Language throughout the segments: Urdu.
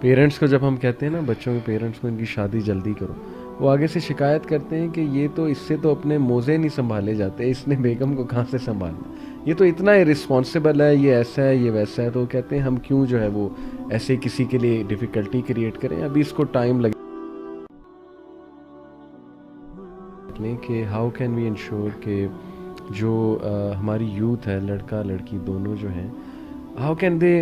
پیرنٹس کو جب ہم کہتے ہیں نا بچوں کے پیرنٹس کو ان کی شادی جلدی کرو, وہ آگے سے شکایت کرتے ہیں کہ یہ تو اس سے تو اپنے موزے نہیں سنبھالے جاتے, اس نے بیگم کو کہاں سے سنبھالنا, یہ تو اتنا irresponsible ہے, یہ ایسا ہے, یہ ویسا ہے. تو کہتے ہیں ہم کیوں جو ہے وہ ایسے کسی کے لیے ڈیفیکلٹی کریٹ کریں, ابھی اس کو ٹائم لگے کہ ہاؤ کین وی انشور کہ جو ہماری یوتھ ہے, لڑکا لڑکی دونوں جو ہیں, how can they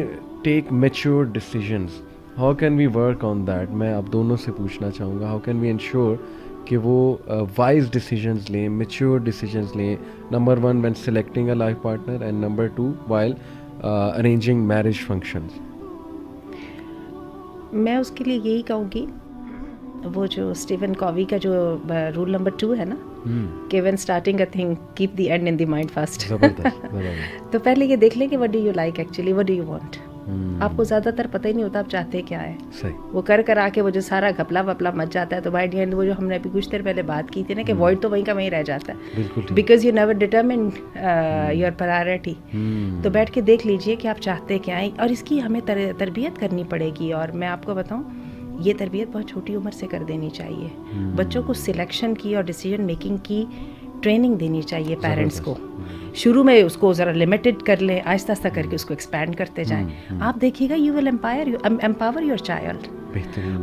take mature decisions, how can we work on that. میں آپ دونوں سے پوچھنا چاہوں گا, ہاؤ کین وی انشور کہ وہ وائز ڈیسیجنز لیں, میچور ڈیسیجنز لیں. Number 1 when selecting a life partner, and number 2 while arranging marriage functions. میں اس کے لیے یہی کہوں گی, وہ جو اسٹیون کووی کا جو رول نمبر 2 ہے نا, کہ when starting a thing keep the end in the mind first. تو پہلے یہ دیکھ لیں کہ what do you like actually, what do you want. آپ کو زیادہ تر پتہ ہی نہیں ہوتا آپ چاہتے کیا ہے. وہ کر آ کے وہ جو سارا گھپلا وپلا مچ جاتا ہے, تو بائی دی اینڈ وہ جو ہم نے ابھی کچھ دیر پہلے بات کی تھی نا کہ وائڈ تو وہیں کا وہیں رہ جاتا ہے, because you never determine your priority. تو بیٹھ کے دیکھ لیجئے کہ آپ چاہتے کیا ہیں, اور اس کی ہمیں تربیت کرنی پڑے گی. اور میں آپ کو بتاؤں, یہ تربیت بہت چھوٹی عمر سے کر دینی چاہیے. بچوں کو سلیکشن کی اور ڈیسیجن میکنگ کی ٹریننگ دینی چاہیے پیرنٹس کو. شروع میں اس کو ذرا لمیٹڈ کر لیں, آہستہ آہستہ کر کے اس کو ایکسپینڈ کرتے جائیں. آپ دیکھیے گا you will empower your child.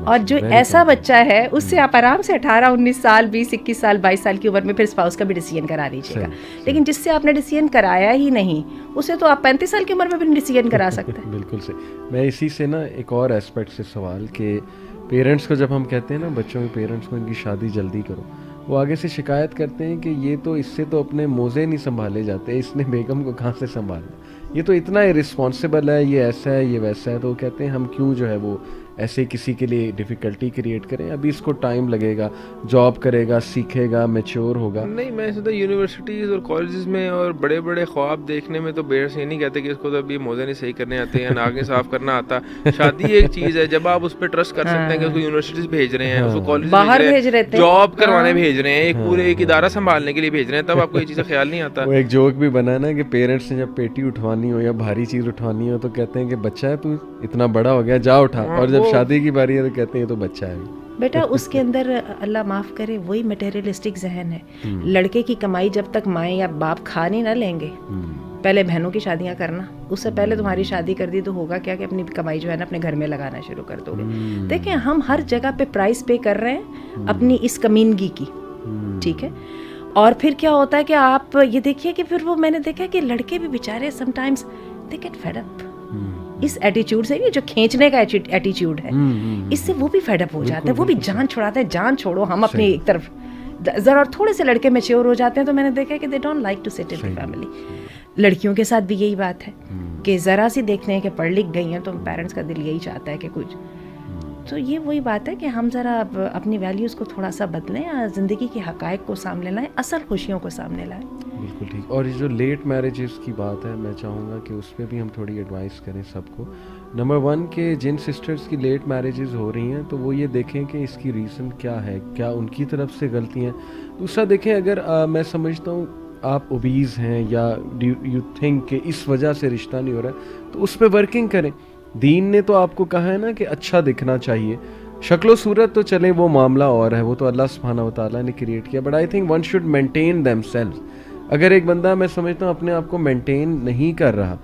اور جو ایسا بچہ ہے اس سے آپ آرام سے 18 19 سال 20 21 سال 22 سال کی عمر میں پھر اسپاؤس کا بھی ڈیسیجن کرا لیجیے گا. لیکن جس سے آپ نے ڈیسیجن کرایا ہی نہیں, اسے تو آپ 35 سال کی عمر میں بھی ڈیسیجن کرا سکتے ہیں. بالکل سے. میں اسی سے نا ایک اور اسپیکٹ سے سوال, کہ پیرنٹس کو جب ہم کہتے ہیں نا بچوں کے پیرنٹس کو ان کی شادی جلدی کرو, وہ آگے سے شکایت کرتے ہیں کہ یہ تو اس سے تو اپنے موزے نہیں سنبھالے جاتے, اس نے بیگم کو کہاں سے سنبھالنا, یہ تو اتنا irresponsible ہے, یہ ایسا ہے, یہ ویسا ہے. تو کہتے ہیں ہم کیوں جو ہے وہ ایسے کسی کے لیے ڈیفیکلٹی کریٹ کریں, ابھی اس کو ٹائم لگے گا, جاب کرے گا, سیکھے گا, میچور ہوگا. نہیں, میں سمجھتا یونیورسٹیز اور کالجز میں اور بڑے بڑے خواب دیکھنے میں تو پیرنٹس یہ نہیں کہتے کہ اس کو تو ابھی موزے نہیں صحیح کرنے آتے ہیں, ناخن صاف کرنا آتا. شادی ایک چیز ہے, جب آپ اس پہ ٹرسٹ کر سکتے ہیں کہ اس کو یونیورسٹیز بھیج رہے ہیں, اس کو کالج بھیج رہے ہیں, جاب کروانے بھیج رہے ہیں, ایک پورے ایک ادارہ سنبھالنے کے لیے بھیج رہے ہیں, تب آپ کو یہ چیزیں خیال نہیں آتا. وہ ایک جوک بھی بنا نا کہ پیرنٹس نے جب پیٹی اٹھوانی ہو یا بھاری چیز اٹھوانی ہو تو کہتے ہیں کہ بچہ ہے, تو اتنا بڑا ہو گیا, جا اٹھا. اور جب شادی کی باری ہے تو کہتے ہیں تو بچہ ہے. بیٹا اس کے اندر اللہ معاف کرے وہی میٹیریلسٹک ذہن ہے. لڑکے کی کمائی جب تک مائیں یا باپ کھا نہیں نہ لیں گے, پہلے بہنوں کی شادیاں کرنا, اس سے پہلے تمہاری شادی کر دی تو ہوگا کیا کہ اپنی کمائی جو ہے نا اپنے گھر میں لگانا شروع کر دو گے. دیکھیں ہم ہر جگہ پہ پرائز پے کر رہے ہیں اپنی اس کمینگی کی, ٹھیک ہے. اور پھر کیا ہوتا ہے کہ آپ یہ دیکھیے کہ پھر وہ میں نے دیکھا کہ لڑکے بھی بیچارے some times they get fed up اس ایٹیچیوڈ سے, جو کھینچنے کا ایٹیچیوڈ ہے, اس سے وہ بھی فیڈ اپ ہو جاتا ہے, وہ بھی جان چھڑاتا ہے, جان چھوڑو ہم اپنی ایک طرف. ذرا تھوڑے سے لڑکے میچور ہو جاتے ہیں تو میں نے دیکھا کہ they don't like to sit in the family. لڑکیوں کے ساتھ بھی یہی بات ہے کہ ذرا سی دیکھتے ہیں کہ پڑھ لکھ گئی ہیں تو پیرنٹس کا دل یہی چاہتا ہے کہ کچھ. تو یہ وہی بات ہے کہ ہم ذرا اپنی ویلیوز کو تھوڑا سا بدلیں, زندگی کے حقائق کو سامنے لائیں, اصل خوشیوں کو سامنے لائیں. بالکل ٹھیک. اور یہ جو لیٹ میرجز کی بات ہے, میں چاہوں گا کہ اس پہ بھی ہم تھوڑی ایڈوائس کریں سب کو. نمبر 1 کہ جن سسٹرز کی لیٹ میرجز ہو رہی ہیں تو وہ یہ دیکھیں کہ اس کی ریزن کیا ہے, کیا ان کی طرف سے غلطی ہیں. دوسرا دیکھیں, اگر میں سمجھتا ہوں آپ اوبیز ہیں یا یو تھنک کہ اس وجہ سے رشتہ نہیں ہو رہا ہے, تو اس پہ ورکنگ کریں. دین نے تو آپ کو کہا ہے نا کہ اچھا دکھنا چاہیے, شکل و صورت تو چلے وہ معاملہ اور ہے, وہ تو اللہ سبحانہ و تعالیٰ نے کریٹ کیا, but I think one should maintain them selves. اگر ایک بندہ میں سمجھتا ہوں اپنے آپ کو مینٹین نہیں کر رہا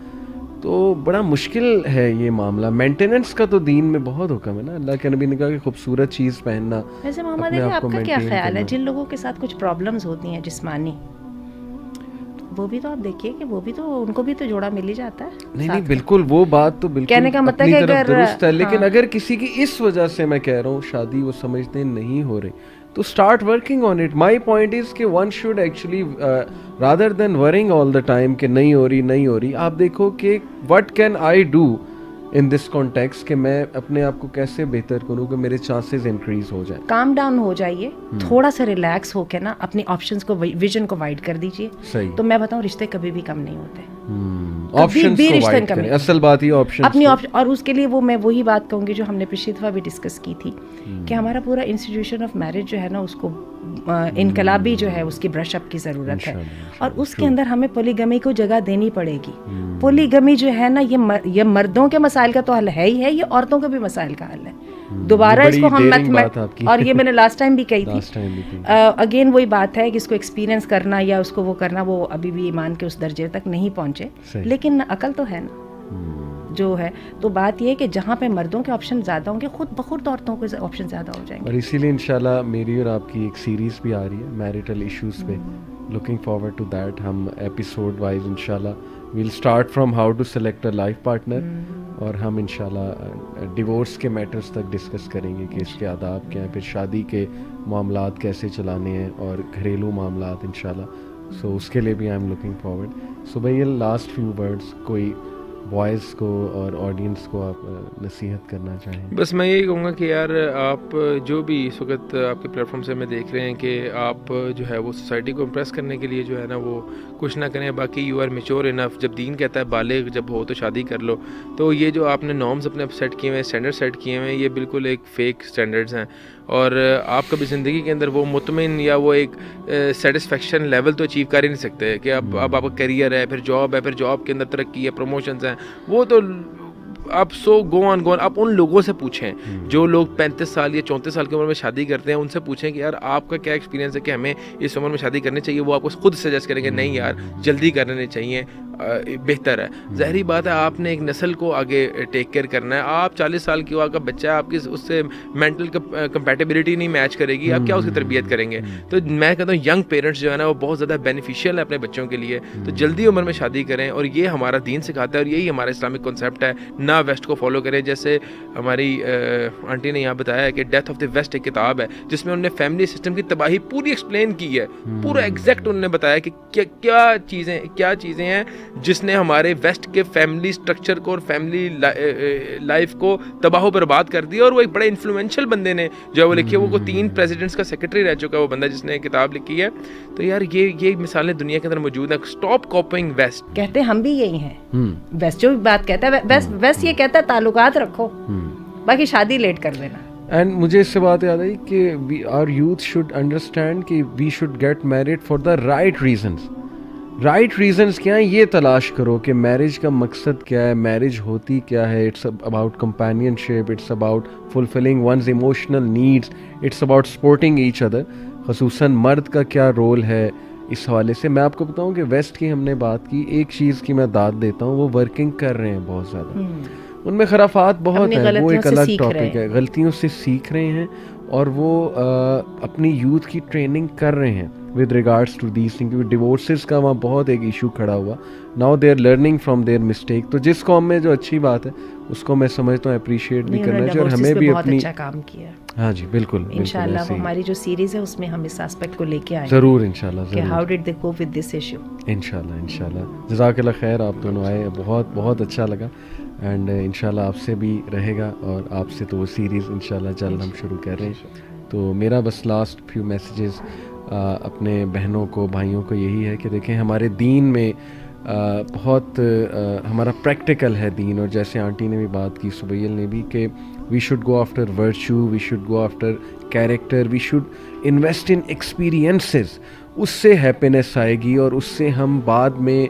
تو بڑا مشکل ہے یہ معاملہ. مینٹیننس کا تو دین میں بہت حکم ہے نا, اللہ کے نبی نے کہا کہ خوبصورت چیز پہننا. ویسے محمد ہے, آپ کا کیا خیال ہے جن لوگوں کے ساتھ کچھ پرابلمز ہوتی ہیں جسمانی, وہ بھی تو آپ دیکھیے کہ وہ بھی تو ان کو بھی تو جوڑا مل ہی جاتا ہے. نہیں بالکل, وہ بات تو بالکل کہنے کا مطلب ہے اگر درست ہے, لیکن اگر کسی کی اس وجہ سے میں کہہ رہا ہوں شادی وہ سمجھتے نہیں ہو رہی تو start working on it. My point is کہ one should actually rather than worrying all the time کہ نہیں ہو رہی, آپ دیکھو کہ what can I do in this context, کہ میں اپنے آپ کو کیسے بہتر کروں کہ میرے چانسز انکریز ہو جائیں. کام ڈاؤن ہو جائیے, تھوڑا سا ریلیکس ہو کے نا اپنی آپشنس کو, ویژن کو وائڈ کر دیجیے, تو میں بتاؤں رشتے کبھی بھی کم نہیں ہوتے. آپشنز کو وائڈ کریں, اصل بات یہ آپشنز اپنی اور اس کے لیے وہ میں وہی بات کہوں گی جو ہم نے پچھلی دفعہ بھی ڈسکس کی تھی کہ ہمارا پورا انسٹیٹیوشن آف میرج جو ہے نا اس کو انقلابی جو ہے اس کی برش اپ کی ضرورت ہے, اور اس کے اندر ہمیں پولیگمی کو جگہ دینی پڑے گی. پولیگمی جو ہے نا یہ مردوں کے مسائل کا تو حل ہے ہی ہے, یہ عورتوں کے بھی مسائل کا حل ہے. دوبارہ اس کو ہم اور یہ میں نے لاسٹ ٹائم بھی کہی تھی, اگین وہی بات ہے کہ اس کو ایکسپیرینس کرنا یا اس کو وہ کرنا, وہ ابھی بھی ایمان کے اس درجے تک نہیں پہنچے, لیکن عقل تو ہے نا جو ہے. تو بات یہ ہے کہ جہاں پہ مردوں کے آپشن زیادہ ہوں گے خود بخود عورتوں کے آپشن زیادہ ہو جائیں گے. اور اسی لیے انشاءاللہ میری اور آپ کی ایک سیریز بھی آ رہی ہے میریٹل ایشوز پہ, لوکنگ فارورڈ ٹو دیٹ. ہم ایپیسوڈ وائز انشاءاللہ we'll start from how to select a life partner, اور ہم انشاءاللہ ڈیورس کے میٹرز تک ڈسکس کریں گے کہ اس کے آداب کیا ہیں, پھر شادی کے معاملات کیسے چلانے ہیں اور گھریلو معاملات انشاءاللہ. سو اس کے لیے بھی آئی ایم لوکنگ فارورڈ. سو بھائی یہ لاسٹ فیو ورڈس کوئی بوائز کو اور آڈینس کو آپ نصیحت کرنا چاہیں؟ بس میں یہی کہوں گا کہ یار آپ جو بھی اس وقت آپ کے پلیٹ فارم سے میں دیکھ رہے ہیں کہ آپ جو ہے وہ سوسائٹی کو امپریس کرنے کے لیے جو ہے نا وہ کچھ نہ کریں. باقی یو آر میچور انف, جب دین کہتا ہے بالغ جب ہو تو شادی کر لو. تو یہ جو آپ نے نارمز اپنے سیٹ کیے ہوئے ہیں, اسٹینڈرڈ سیٹ کیے ہوئے ہیں, یہ بالکل ایک فیک اسٹینڈرڈز ہیں, اور آپ کبھی زندگی کے اندر وہ مطمئن یا وہ ایک سیٹسفیکشن لیول تو اچیو کر ہی نہیں سکتے کہ اب آپ کا کیریئر ہے, پھر جاب ہے, پھر جاب کے اندر ترقی ہے, پروموشنز ہیں, وہ تو آپ گو آن. آپ ان لوگوں سے پوچھیں جو لوگ 35 سال یا 34 سال کی عمر میں شادی کرتے ہیں, ان سے پوچھیں کہ یار آپ کا کیا ایکسپیرینس ہے کہ ہمیں اس عمر میں شادی کرنی چاہیے. وہ آپ کو خود سجیسٹ کریں گے نہیں یار جلدی کرنے چاہیے, بہتر ہے. ظاہری بات ہے آپ نے ایک نسل کو آگے ٹیک کیئر کرنا ہے. آپ 40 سال کی کا بچہ ہے, آپ کی اس سے مینٹل کمپیٹیبلٹی نہیں میچ کرے گی, آپ کیا اس کی تربیت کریں گے. تو میں کہتا ہوں ینگ پیرنٹس جو ہے نا وہ بہت زیادہ بینیفیشیل ہے اپنے بچوں کے لیے, تو جلدی عمر میں شادی کریں, اور یہ ہمارا دین سکھاتا ہے اور یہی ہمارا اسلامک کنسیپٹ ہے. نہ ویسٹ کو فالو کریں. جیسے ہماری آنٹی نے یہاں بتایا کہ ڈیتھ آف دی ویسٹ ایک کتاب ہے جس میں انہوں نے فیملی سسٹم کی تباہی پوری ایکسپلین کی ہے, پورا ایگزیکٹ انہوں نے بتایا کہ کیا چیزیں ہیں جس نے ہمارے ویسٹ کے فیملی سٹرکچر کو اور فیملی لائف کو تباہ و برباد کر دیا. اور وہ ایک بڑے انفلوئنشل بندے نے جو وہ لکھی ہے, وہ 3 پریزیڈنٹس کا سیکرٹری رہ چکا ہے وہ بندہ جس نے کتاب لکھی ہے. تو یار یہ مثالیں دنیا کے اندر موجود ہیں. Stop copying West. کہتے ہم بھی یہی ہیں, ویسٹ جو بھی بات کہتا ہے ویسٹ یہ کہتا ہے تعلقات رکھو, باقی شادی لیٹ کر دینا. اینڈ مجھے اس سے بات یاد آئی کہ آور یوتھ شوڈ انڈرسٹینڈ کہ we should get married for the right reasons. Right reasons کیا ہیں یہ تلاش کرو کہ میرج کا مقصد کیا ہے, میرج ہوتی کیا ہے. It's about companionship, it's about fulfilling one's emotional needs, it's about supporting each other. خصوصاً مرد کا کیا رول ہے اس حوالے سے. میں آپ کو بتاؤں کہ ویسٹ کی ہم نے بات کی, ایک چیز کی میں داد دیتا ہوں, وہ ورکنگ کر رہے ہیں بہت زیادہ, ان میں خرافات بہت ہیں, وہ ایک الگ ٹاپک ہے. غلطیوں سے سیکھ رہے ہیں اور وہ اپنی یوتھ کی ٹریننگ کر رہے ہیں with regards to these thing, کیونکہ ڈیورسز کا وہاں بہت ایک ایشو کھڑا ہوا. Now they are learning from their mistake. تو جس قوم میں جو اچھی بات ہے اس کو میں سمجھتا ہوں اپریشیٹ بھی کرنا چاہیے, اور ہمیں بھی اپنی اچھا کام کیا. ہاں جی بالکل, انشاءاللہ وہ ہماری جو سیریز ہے اس میں ہم اس ایسپیکٹ کو لے کے آئیں ضرور انشاءاللہ کہ how did they cope with this issue. انشاءاللہ. جزاک اللہ خیر, آپ دونوں آئے, بہت اچھا لگا. اینڈ انشاءاللہ آپ سے بھی رہے گا, اور آپ سے تو وہ سیریز انشاءاللہ جلد ہم شروع کر رہے ہیں. تو میرا بس لاسٹ فیو میسیجز اپنے بہنوں کو بھائیوں کو یہی ہے کہ دیکھیں ہمارے دین میں بہت ہمارا پریکٹیکل ہے دین, اور جیسے آنٹی نے بھی بات کی, سبیل نے بھی, کہ we should go after virtue, we should go after character, we should invest in experiences. اس سے ہیپینس آئے گی, اور اس سے ہم بعد میں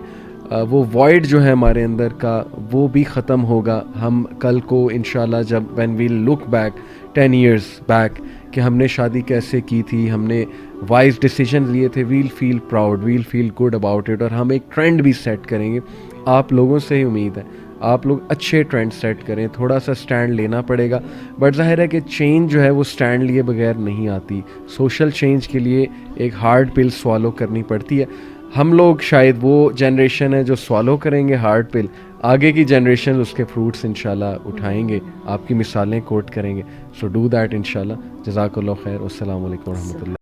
وہ وائڈ جو ہے ہمارے اندر کا وہ بھی ختم ہوگا. ہم کل کو انشاءاللہ جب when we look back 10 years back کہ ہم نے شادی کیسے کی تھی, ہم نے وائز ڈیسیجن لیے تھے, we'll feel proud, we'll feel good about it. اور ہم ایک ٹرینڈ بھی سیٹ کریں گے. آپ لوگوں سے ہی امید ہے, آپ لوگ اچھے ٹرینڈ سیٹ کریں. تھوڑا سا سٹینڈ لینا پڑے گا, بٹ ظاہر ہے کہ چینج جو ہے وہ سٹینڈ لیے بغیر نہیں آتی. سوشل چینج کے لیے ایک ہارڈ پل سوالو کرنی پڑتی ہے. ہم لوگ شاید وہ جنریشن ہے جو سوالو کریں گے ہارڈ پل, آگے کی جنریشن اس کے فروٹس انشاءاللہ اٹھائیں گے, آپ کی مثالیں کوٹ کریں گے. سو ڈو دیٹ انشاءاللہ. جزاک اللہ خیر. السلام علیکم ورحمۃ اللہ.